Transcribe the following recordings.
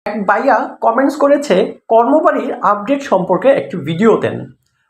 এক ভাইয়া কমেন্টস করেছে কর্মবাড়ির আপডেট সম্পর্কে একটি ভিডিও দেন।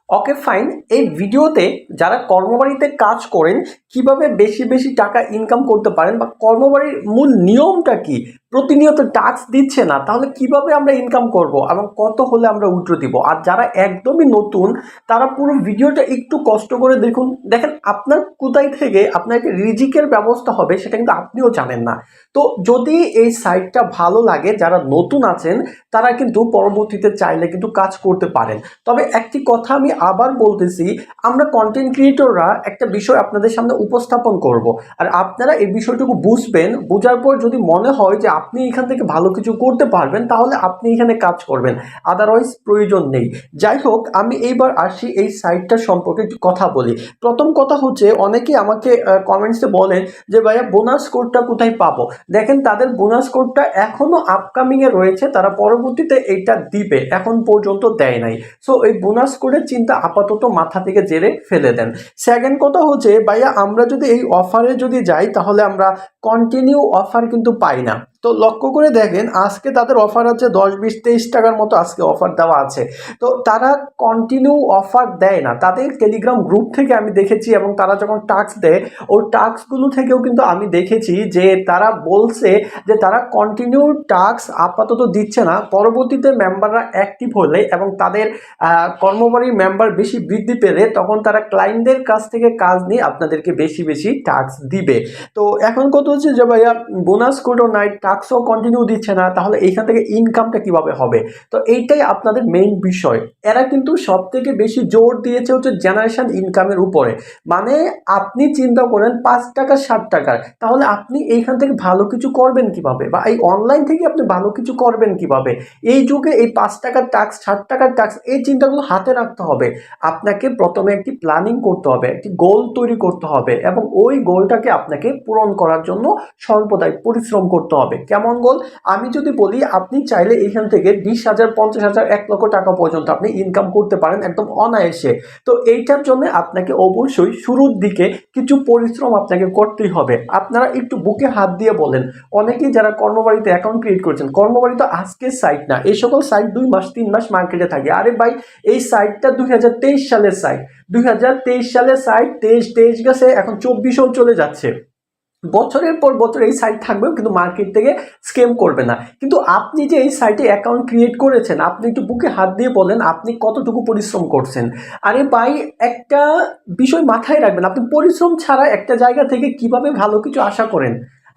ওকে ফাইন, এই ভিডিওতে যারা কর্মবাড়িতে কাজ করেন কিভাবে বেশি বেশি টাকা ইনকাম করতে পারেন বা কর্মবাড়ির মূল নিয়মটা কি, প্রতিনিয়ত টাস্ক দিচ্ছে না তাহলে কিভাবে আমরা ইনকাম করব এবং কত হলে আমরা উইথড্র দিব। আর যারা একদমই নতুন তারা পুরো ভিডিওটা একটু কষ্ট করে দেখুন। দেখেন আপনার কোথায় থেকে আপনার একটা রিজিকের ব্যবস্থা হবে সেটা কিন্তু আপনিও জানেন না। তো যদি এই সাইটটা ভালো লাগে, যারা নতুন আছেন তারা কিন্তু পরবর্তীতে চাইলে কিন্তু কাজ করতে পারেন। তবে একটি কথা আমি আবার বলতেছি, আমরা কন্টেন্ট ক্রিয়েটররা একটা বিষয় আপনাদের সামনে উপস্থাপন করব, আর আপনারা এই বিষয়টুকু বুঝবেন। বোঝার পর যদি মনে হয় যে আপনি এখান থেকে ভালো কিছু করতে পারবেন তাহলে আপনি এখানে কাজ করবেন, আদারওয়াইজ প্রয়োজন নেই। যাই হোক, আমি এইবার আসি এই সাইটটা সম্পর্কে একটু কথা বলি। প্রথম কথা হচ্ছে, অনেকেই আমাকে কমেন্টসে বলেন যে ভাইয়া বোনাস কোডটা কোথায় পাবো। দেখেন, তাদের বোনাস কোডটা এখনো আপকামিংয়ে রয়েছে, তারা পরবর্তীতে এইটা দিবে, এখন পর্যন্ত দেয় নাই। সো এই বোনাস কোডের চিন্তা আপাতত মাথা থেকে জেরে ফেলে দেন। সেকেন্ড কথা হচ্ছে ভাইয়া, আমরা যদি এই অফারে যদি যাই তাহলে আমরা কন্টিনিউ অফার কিন্তু পাই না। তো লক্ষ্য করে দেখেন, আজকে তাদের অফার আছে 10, 20, 23 টাকার মতো আজকে অফার দেওয়া আছে। তো তারা কন্টিনিউ অফার দেয় না। তাদের টেলিগ্রাম গ্রুপ থেকে আমি দেখেছি, এবং তারা যখন টাস্ক দেয় ওই টাস্কগুলো থেকেও কিন্তু আমি দেখেছি যে তারা বলছে যে তারা কন্টিনিউ টাস্ক আপাতত দিচ্ছে না। পরবর্তীতে মেম্বাররা অ্যাক্টিভ হলে এবং তাদের কর্মবাড়ির মেম্বার বেশি বৃদ্ধি পেলে তখন তারা ক্লায়েন্টদের কাছ থেকে কাজ নিয়ে আপনাদেরকে বেশি বেশি টাস্ক দিবে। তো এখন কত হচ্ছে যে ভাইয়া বোনাস কোডও নাই, টাস্কও কন্টিনিউ দিচ্ছে না, তাহলে এইখান থেকে ইনকামটা কিভাবে হবে? তো এইটাই আপনাদের মেইন বিষয়। এরা কিন্তু সব থেকে বেশি জোর দিয়েছে হচ্ছে জেনারেশন ইনকামের উপরে। মানে আপনি চিন্তা করেন 5 টাকা 60 টাকার, তাহলে আপনি এইখান থেকে ভালো কিছু করবেন কিভাবে, বা এই অনলাইন থেকে আপনি ভালো কিছু করবেন কিভাবে? এই যুগে এই 5 টাকার টাস্ক 60 টাকার টাস্ক, এই চিন্তাগুলো হাতে রাখতে হবে। আপনাকে প্রথমে একটি প্ল্যানিং করতে হবে, একটি গোল তৈরি করতে হবে, এবং ওই গোলটাকে আপনাকে পূরণ করার জন্য সর্বদাই পরিশ্রম করতে হবে। কেমন গোল? আমি যদি বলি, আপনি চাইলে এখান থেকে 20,000, 50,000, 1 লক্ষ টাকা পর্যন্ত আপনি ইনকাম করতে পারেন একদম অনায়াসে। তো এইটার জন্য আপনাকে অবশ্যই শুরুর দিকে কিছু পরিশ্রম আপনাকে করতেই হবে। আপনারা একটু বুকে হাত দিয়ে বলেন, অনেকেই যারা কর্মবাড়িতে অ্যাকাউন্ট ক্রিয়েট করেছেন, কর্মবাড়ি তো আজকের সাইট না, এই সকল সাইট 2 মাস 3 মাস মার্কেটে থাকে। আরে ভাই, এই সাইটটা 2023 সালের সাইট, 2023 সালের সাইট, 23 গেছে, এখন 24ও চলে যাচ্ছে। বছরের পর বছর এই সাইট থাকবেও কিন্তু মার্কেট থেকে স্ক্যাম করবে না। কিন্তু আপনি যে এই সাইটে অ্যাকাউন্ট ক্রিয়েট করেছেন, আপনি একটু বুকে হাত দিয়ে বলেন আপনি কতটুকু পরিশ্রম করছেন। আরে ভাই, একটা বিষয় মাথায় রাখবেন, আপনি পরিশ্রম ছাড়া একটা জায়গা থেকে কিভাবে ভালো কিছু আশা করেন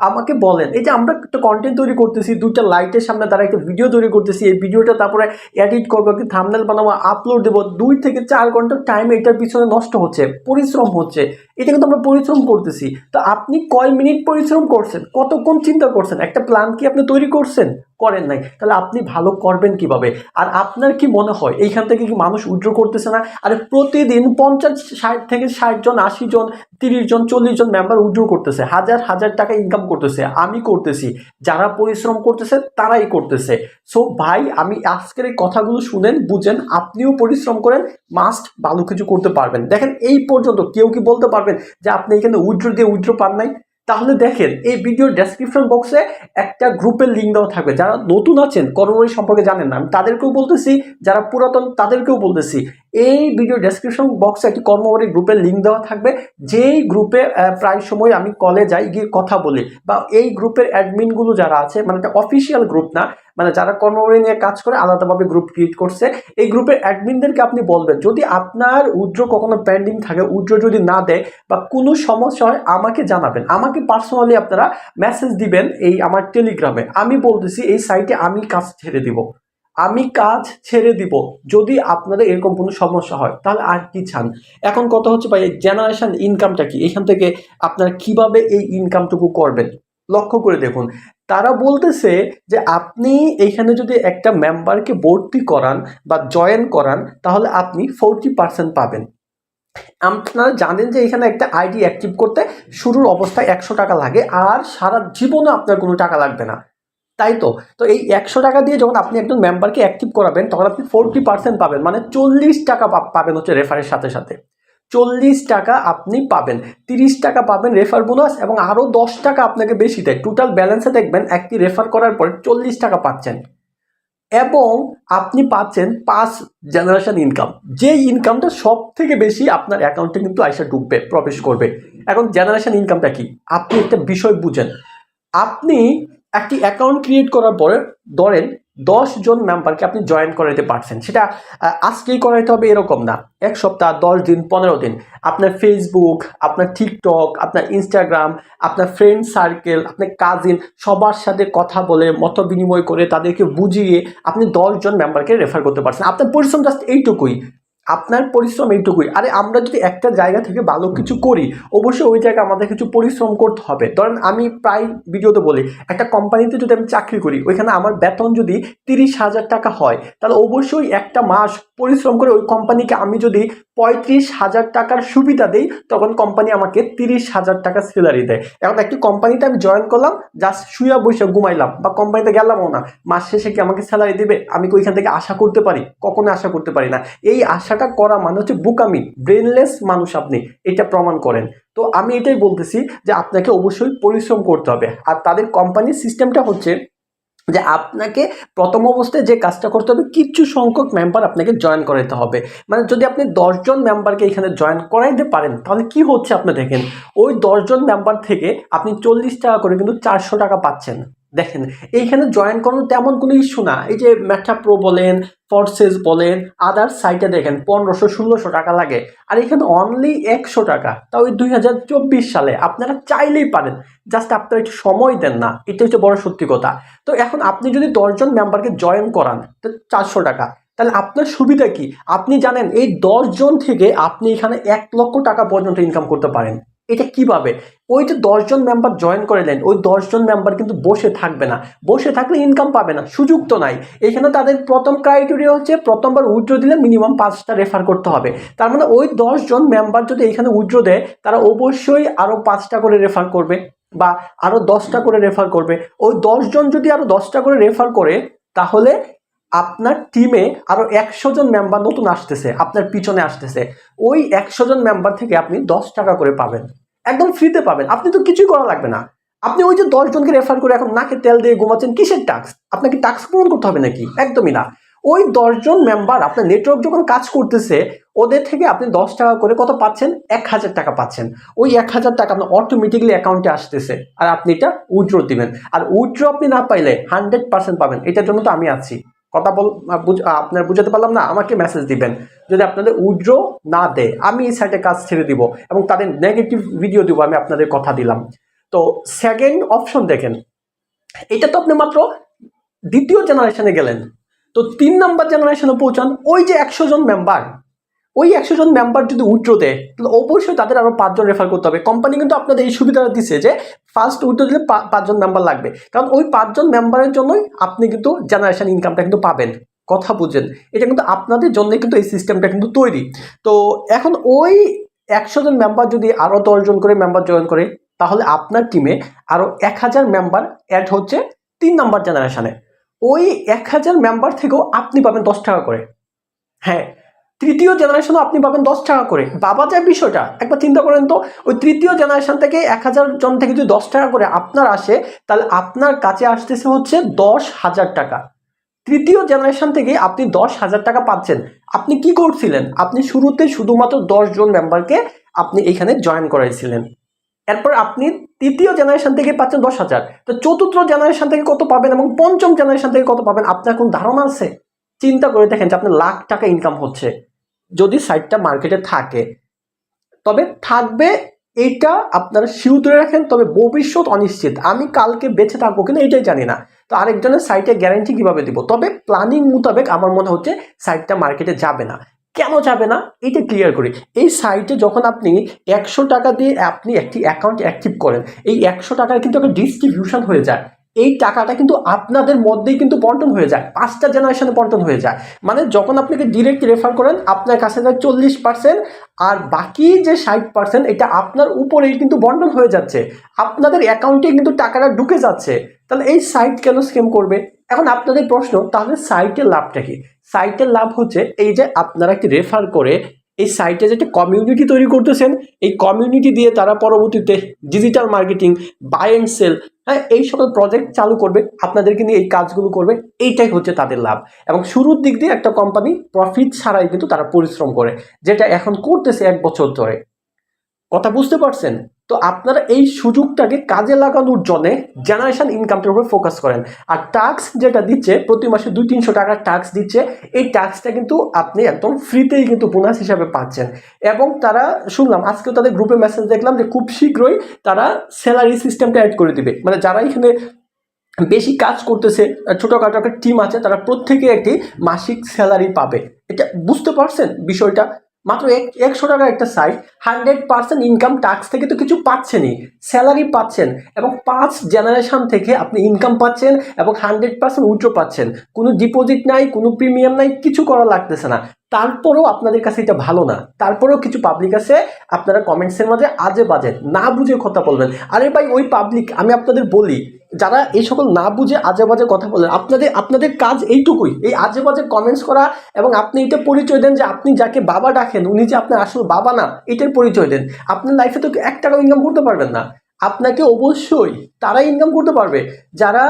আমাকে বলেন। এই যে আমরা একটা কন্টেন্ট তৈরি করতেছি, 2টা লাইটের সামনে দ্বারা একটা ভিডিও তৈরি করতেছি, এই ভিডিওটা তারপরে এডিট করবো, কি থাম্বনেল বানাবো, আপলোড দেবো, 2 থেকে 4 ঘন্টার টাইম এটার পিছনে নষ্ট হচ্ছে, পরিশ্রম হচ্ছে। এটা কিন্তু আমরা পরিশ্রম করতেছি। তো আপনি কয় মিনিট পরিশ্রম করছেন, কতক্ষণ চিন্তা করছেন, একটা প্ল্যান কি আপনি তৈরি করছেন? করেন নাই। তাহলে আপনি ভালো করবেন কিভাবে? আর আপনার কি মনে হয় এইখান থেকে কি মানুষ উইথড্র করতেছে না? আরে প্রতিদিন 50, 60 থেকে 60 জন, 80 জন, 30 জন, 40 জন মেম্বার উইথড্র করতেছে, হাজার হাজার টাকা ইনকাম করতেছে। আমি করতেছি, যারা পরিশ্রম করতেছে তারাই করতেছে। সো ভাই, আমি আজকের এই কথাগুলো শুনেন, বুঝেন, আপনিও পরিশ্রম করেন, মাস্ট ভালো কিছু করতে পারবেন। দেখেন, এই পর্যন্ত কেউ কি বলতে পারবেন যে আপনি এখানে উইথড্র দিয়ে উইথড্র পান নাই? তাহলে দেখেন, এই ভিডিওর ডেসক্রিপশন বক্সে একটা গ্রুপের লিঙ্ক দেওয়া থাকবে। যারা নতুন আছেন, কর্মবাড়ি সম্পর্কে জানেন না, আমি তাদেরকেও বলতেছি, যারা পুরাতন তাদেরকেও বলতেছি, এই ভিডিও ডেসক্রিপশন বক্সে একটি কর্মবাড়ি গ্রুপের লিঙ্ক দেওয়া থাকবে। যেই গ্রুপে প্রায় সময় আমি কলে যাই, গিয়ে কথা বলি, বা এই গ্রুপের অ্যাডমিনগুলো যারা আছে, মানে একটা অফিসিয়াল গ্রুপ না, মানে যারা কর্মবাড়ি নিয়ে কাজ করে আলাদাভাবে গ্রুপ ক্রিয়েট করছে, এই গ্রুপের অ্যাডমিনদেরকে আপনি বলবেন যদি আপনার উইথড্র কখনো পেন্ডিং থাকে, উইথড্র যদি না দেয় বা কোনো সমস্যা হয় আমাকে জানাবেন। আমাকে পার্সোনালি আপনারা মেসেজ দিবেন এই আমার টেলিগ্রামে। আমি বলতেছি এই সাইটে আমি কাজ ছেড়ে দিব, আমি কাজ ছেড়ে দিব যদি আপনাদের এরকম কোনো সমস্যা হয়। তাহলে আর কি চান? এখন কথা হচ্ছে ভাই, জেনারেশন ইনকামটা কি, এখান থেকে আপনারা কিভাবে এই ইনকামটুকু করবেন? লক্ষ্য করে দেখুন, তারা বলতেছে যে আপনি এখানে যদি একটা মেম্বারকে ভর্তি করান বা জয়েন করান তাহলে আপনি 40% পাবেন। আপনারা জানেন যে এখানে একটা আইডি অ্যাক্টিভ করতে শুরুর অবস্থায় 100 টাকা লাগে, আর সারা জীবনে আপনার কোনো টাকা লাগবে না, তাই তো? তো এই 100 টাকা দিয়ে যখন আপনি একজন মেম্বারকে অ্যাক্টিভ করাবেন তখন আপনি 40% পাবেন, মানে 40 টাকা পাবেন হচ্ছে রেফারের সাথে সাথে। 40 টাকা আপনি পাবেন, 30 টাকা পাবেন রেফার বোনাস, এবং আরও 10 টাকা আপনাকে বেশি দেয়। টোটাল ব্যালেন্সে দেখবেন একটি রেফার করার পর 40 টাকা পাচ্ছেন। এবং আপনি পাচ্ছেন 5 জেনারেশন ইনকাম, যে ইনকামটা সব থেকে বেশি আপনার অ্যাকাউন্টে কিন্তু আইসা ঢুকবে, প্রবেশ করবে। এখন জেনারেশন ইনকামটা কি, আপনি একটা বিষয় বুঝেন। আপনি একটি অ্যাকাউন্ট ক্রিয়েট করার পরে ধরেন 10 জন মেম্বারকে আপনি জয়েন করাইতে পারছেন, সেটা আজকেই করাইতে হবে এরকম না, 1 সপ্তাহ, 10 দিন, 15 দিন। আপনার ফেসবুক, আপনার টিকটক, আপনার ইনস্টাগ্রাম, আপনার ফ্রেন্ড সার্কেল, আপনার কাজিন, সবার সাথে কথা বলে মত বিনিময় করে তাদেরকে বুঝিয়ে আপনি 10 জন মেম্বারকে রেফার করতে পারছেন। আপনার পরিশ্রম জাস্ট এইটুকুই, আপনার পরিশ্রম এইটুকুই। আরে আমরা যদি একটা জায়গা থেকে ভালো কিছু করি, অবশ্যই ওই জায়গায় আমাদের কিছু পরিশ্রম করতে হবে। ধরেন আমি প্রায় ভিডিওতে বলি, একটা কোম্পানিতে যদি আমি চাকরি করি, ওইখানে আমার বেতন যদি 30,000 টাকা হয়, তাহলে অবশ্যই একটা মাস পরিশ্রম করে ওই কোম্পানিকে আমি যদি 35,000 টাকার সুবিধা দেই, তখন কোম্পানি আমাকে 30,000 টাকা স্যালারি দেয়। এখন একটি কোম্পানিতে আমি জয়েন করলাম, জাস্ট শুয়ে বসে ঘুমাইলাম বা কোম্পানিতে গেলামও না, মাস শেষে কি আমাকে স্যালারি দিবে? আমি কি ওইখান থেকে আশা করতে পারি? কখনো আশা করতে পারি না। এই আশাটা করা মানে হচ্ছে বোকামি, ব্রেনলেস মানুষ আপনি, এটা প্রমাণ করেন। তো আমি এটাই বলতেছি যে আপনাকে অবশ্যই পরিশ্রম করতে হবে। আর তাদের কোম্পানির সিস্টেমটা হচ্ছে যে আপনাকে প্রথম অবস্থায় যে কাজটা করতে হবে, কিছু সংখ্যক মেম্বার আপনাকে জয়েন করাইতে হবে। মানে যদি আপনি 10 জন মেম্বারকে এখানে জয়েন করাইতে পারেন, তাহলে কি হচ্ছে আপনি দেখেন, ওই 10 জন মেম্বার থেকে আপনি 40 টাকা করে কিন্তু 400 টাকা পাচ্ছেন। দেখেন এইখানে জয়েন করানো তেমন কোনো ইস্যু না। এই যে মেটা প্রো বলেন, ফোর্সেস বলেন, আদার সাইটে দেখেন 1500-1600 টাকা লাগে, আর এখানে অনলি 100 টাকা, তাও ওই 2024 সালে। আপনারা চাইলেই পারেন, জাস্ট আপনারা একটু সময় দেন না, এটা হচ্ছে বড় সত্যি কথা। তো এখন আপনি যদি 10 জন মেম্বারকে জয়েন করান, তো 400 টাকা, তাহলে আপনার সুবিধা কি? আপনি জানেন এই 10 জন থেকে আপনি এখানে 1 লক্ষ টাকা পর্যন্ত ইনকাম করতে পারেন। এটা কিভাবে? ওই যে 10 জন মেম্বার জয়েন করলেন, ওই 10 জন মেম্বার কিন্তু বসে থাকবে না, বসে থাকলে ইনকাম পাবে না, সুযোগ তো নাই। এখানে তাদের প্রথম ক্রাইটেরিয়া হচ্ছে প্রথমবার উইথড্র দিলে মিনিমাম 5টা রেফার করতে হবে। তার মানে ওই 10 জন মেম্বার যদি এখানে উইথড্র দেয়, তারা অবশ্যই আরো 5টা করে রেফার করবে বা আরো 10টা করে রেফার করবে। ওই 10 জন যদি আরো 10টা করে রেফার করে, তাহলে আপনার টিমে আরো 100 জন মেম্বার নতুন আসতেছে, আপনার পিছনে আসতেছে। ওই 100 জন মেম্বার থেকে আপনি 10 টাকা করে পাবেন, একদম ফ্রিতে পাবেন। আপনি তো কিছুই করা লাগবে না। আপনি ওই যে 10 জনকে রেফার করে এখন নাকে তেল দিয়ে ঘুমাচ্ছেন, কিসের টাস্ক? আপনাকে টাস্ক পূরণ করতে হবে নাকি? একদমই না। ওই 10 জন মেম্বার আপনার নেটওয়ার্ক যখন কাজ করতেছে, ওদের থেকে আপনি 10 টাকা করে কত পাচ্ছেন? 1000 টাকা পাচ্ছেন। ওই 1000 টাকা আপনার অটোমেটিকলি অ্যাকাউন্টে আসতেছে, আর আপনি এটা উইথড্র দিবেন। আর উইথড্র আপনি না পাইলে 100% পাবেন, এটার জন্য তো আমি আছি। কথা বল, আপনার বুঝাতে পারলাম না? আমাকে মেসেজ দিবেন যদি আপনাদের উইথড্র না দেয়, আমি এই সাইটে কাজ ছেড়ে দিব এবং তাদের নেগেটিভ ভিডিও দিব, আমি আপনাদের কথা দিলাম। তো সেকেন্ড অপশন দেখেন, এটা তো আপনি মাত্র দ্বিতীয় জেনারেশনে গেলেন। তো 3 নাম্বার জেনারেশনে পৌঁছান, ওই যে 100 জন মেম্বার, ওই 100 জন মেম্বার যদি উইথড্র দেয়, তাহলে অবশ্যই তাদের আরো 5 জন রেফার করতে হবে। কোম্পানি কিন্তু আপনাদের এই সুবিধাটা দিচ্ছে যে ফার্স্ট উইথড্র দিলে 5 জন মেম্বার লাগবে, কারণ ওই 5 জন মেম্বারের জন্যই আপনি কিন্তু জেনারেশন ইনকামটা কিন্তু পাবেন। কথা বুঝেন, এটা কিন্তু আপনাদের জন্যই কিন্তু এই সিস্টেমটা কিন্তু তৈরি। তো এখন ওই 100 জন মেম্বার যদি আরো 10 জন করে মেম্বার জয়েন করে, তাহলে আপনার টিমে আরো 1000 মেম্বার অ্যাড হচ্ছে 3 নাম্বার জেনারেশনে। ওই 1000 মেম্বার থেকেও আপনি পাবেন 10 টাকা করে। হ্যাঁ, তৃতীয় জেনারেশনও আপনি পাবেন 10 টাকা করে। ভাবা যায় বিষয়টা? একবার চিন্তা করেন তো, ওই তৃতীয় জেনারেশন থেকে 1000 জন থেকে যদি 10 টাকা করে আপনার আসে, তাহলে আপনার কাছে আসতেছে হচ্ছে 10,000 টাকা। তৃতীয় জেনারেশন থেকে আপনি 10,000 টাকা পাচ্ছেন। আপনি কি করছিলেন? আপনি শুরুতে শুধুমাত্র 10 জন মেম্বারকে আপনি এখানে জয়েন করাইছিলেন। এরপর আপনি তৃতীয় জেনারেশন থেকে পাচ্ছেন 10,000। তো চতুর্থ জেনারেশন থেকে কত পাবেন এবং পঞ্চম জেনারেশন থেকে কত পাবেন, আপনার কোন ধারণা আছে? চিন্তা করে দেখেন যে আপনার লাখ টাকা ইনকাম হচ্ছে, যদি সাইটটা মার্কেটে থাকে। তবে থাকবে এইটা আপনারা শিওর ধরে রাখেন, তবে ভবিষ্যৎ অনিশ্চিত। আমি কালকে বেঁচে থাকবো কিনা এটাই জানি না, তো আরেকজনের সাইটে গ্যারান্টি কিভাবে দিব? তবে প্ল্যানিং মোতাবেক আমার মনে হচ্ছে সাইটটা মার্কেটে যাবে না। কেন যাবে না এটা ক্লিয়ার করি। এই সাইটে যখন আপনি 100 টাকা দিয়ে আপনি একটি অ্যাকাউন্ট অ্যাক্টিভ করেন, এই 100 টাকার কিন্তু একটা ডিস্ট্রিবিউশন হয়ে যায়। এই টাকাটা কিন্তু আপনাদের মধ্যেই কিন্তু বন্টন হয়ে যায়, 5টা জেনারেশনে বন্টন হয়ে যায়। মানে যখন আপনাকে ডিরেক্ট রেফার করেন, আপনার কাছে যায় 40%, আর বাকি যে 60% এটা আপনার উপরেই কিন্তু বন্টন হয়ে যাচ্ছে, আপনাদের অ্যাকাউন্টে কিন্তু টাকাটা ঢুকে যাচ্ছে। তাহলে এই সাইট কেন স্ক্যাম করবে? এখন আপনাদের প্রশ্ন, তাহলে সাইটের লাভটা কি? সাইটের লাভ হচ্ছে এই যে আপনারা একটি রেফার করে এই সাইটে যেটা কমিউনিটি তৈরি করতেছেন, এই কমিউনিটি দিয়ে তারা পরবর্তীতে digital marketing, buy and sell, হ্যাঁ, এই সকল প্রজেক্ট চালু করবে, আপনাদেরকে নিয়ে এই কাজগুলো করবে। এইটাই হচ্ছে তাদের লাভ। এবং শুরুর দিক দিয়ে একটা কোম্পানি প্রফিট ছাড়াই কিন্তু তারা পরিশ্রম করে, যেটা এখন করতেছে 1 বছর ধরে। কথা বুঝতে পারছেন? তো আপনারা এই সুযোগটাকে কাজে লাগানোর জন্য জেনারেশন ইনকামটার উপর ফোকাস করেন। আর ট্যাক্স যেটা দিচ্ছে, প্রতি মাসে 200-300 টাকার ট্যাক্স দিচ্ছে, এই ট্যাক্সটা কিন্তু আপনি একদম ফ্রিতেই কিন্তু বোনাস হিসাবে পাচ্ছেন। এবং তারা, শুনলাম আজকেও তাদের গ্রুপে মেসেজ দেখলাম যে খুব শীঘ্রই তারা স্যালারি সিস্টেমটা অ্যাড করে দিবে। মানে যারা এখানে বেশি কাজ করতেছে, ছোটখাটো একটা টিম আছে, তারা প্রত্যেকে একটি মাসিক স্যালারি পাবে। এটা বুঝতে পারছেন বিষয়টা? মাত্র 100 টাকা একটা সাইট, 100% ইনকাম, ট্যাক্স থেকে তো কিছু পাচ্ছেনই, স্যালারি পাচ্ছেন, এবং 5 জেনারেশন থেকে আপনি ইনকাম পাচ্ছেন, এবং 100% উইথড্র পাচ্ছেন। কোনো ডিপোজিট নাই, কোনো প্রিমিয়াম নাই, কিছু করা লাগতেছে না। তারপরেও আপনাদের কাছে এটা ভালো না। তারপরেও কিছু পাবলিক আছে, আপনারা কমেন্টসের মাঝে আজে বাজে না বুঝে কথা বলবেন। আরে ভাই, ওই পাবলিক, আমি আপনাদের বলি, যারা এই সকল না বুঝে আজে বাজে কথা বলেন, আপনাদের কাজ এইটুকুই, এই আজে বাজে কমেন্টস করা, এবং আপনি এটা পরিচয় দেন যে আপনি যাকে বাবা ডাকেন উনি যে আপনার আসল বাবা না, এটার পরিচয় দেন। আপনার লাইফে তো 1 টাকাও ইনকাম করতে পারবেন না। আপনাকে অবশ্যই তারাই ইনকাম করতে পারবে যারা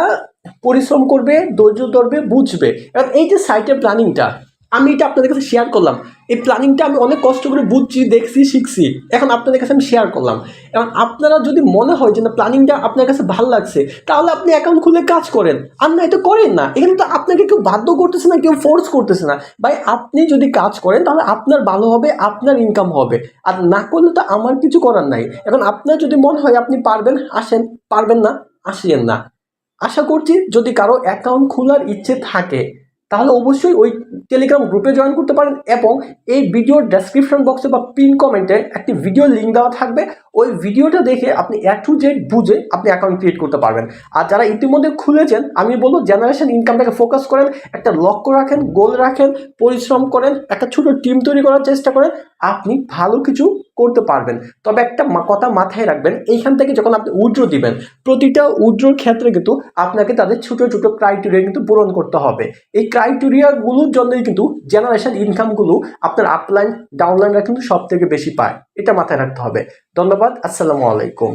পরিশ্রম করবে, ধৈর্য ধরবে, বুঝবে। এবং এই যে সাইটের প্ল্যানিংটা আমি এটা আপনাদের কাছে শেয়ার করলাম, এই প্ল্যানিংটা আমি অনেক কষ্ট করে বুঝছি, দেখছি, শিখছি, এখন আপনাদের কাছে আমি শেয়ার করলাম। এবং আপনারা যদি মনে হয় যে না প্ল্যানিংটা আপনার কাছে ভালো লাগছে, তাহলে আপনি অ্যাকাউন্ট খুলে কাজ করেন। আর না, এটা করেন না। এখানে তো আপনাকে কেউ বাধ্য করতেছে না, কেউ ফোর্স করতেছে না। ভাই, আপনি যদি কাজ করেন তাহলে আপনার ভালো হবে, আপনার ইনকাম হবে। আর না করলে তো আমার কিছু করার নাই। এখন আপনার যদি মনে হয় আপনি পারবেন, আসেন, পারবেন না, আসিয়েন না। আশা করছি যদি কারো অ্যাকাউন্ট খোলার ইচ্ছে থাকে তাহলে অবশ্যই ওই টেলিগ্রাম গ্রুপে জয়েন করতে পারেন। এবং এই ভিডিওর ডেসক্রিপশন বক্সে বা পিন কমেন্টে একটি ভিডিও লিঙ্ক দেওয়া থাকবে, ওই ভিডিওটা দেখে আপনি A to Z বুঝে আপনি অ্যাকাউন্ট ক্রিয়েট করতে পারবেন। আর যারা ইতিমধ্যে খুলেছেন, আমি বলবো জেনারেশন ইনকামটাকে ফোকাস করেন, একটা লক্ষ্য রাখেন, গোল রাখেন, পরিশ্রম করেন, একটা ছোট টিম তৈরি করার চেষ্টা করেন, আপনি ভালো কিছু করতে পারবেন। তবে একটা কথা মাথায় রাখবেন, এইখান থেকে যখন আপনি উইথড্র দিবেন, প্রতিটা উইথড্রর ক্ষেত্রে কিন্তু আপনাকে তাদের ছোট ছোট ক্রাইটেরিয়া কিন্তু পূরণ করতে হবে। এই ক্রাইটেরিয়াগুলোর জন্যই কিন্তু জেনারেশন ইনকামগুলো আপনার আপলাইন ডাউনলাইনরা কিন্তু সব থেকে বেশি পায়। এটা মাথায় রাখতে হবে। ধন্যবাদ। আসসালামু আলাইকুম।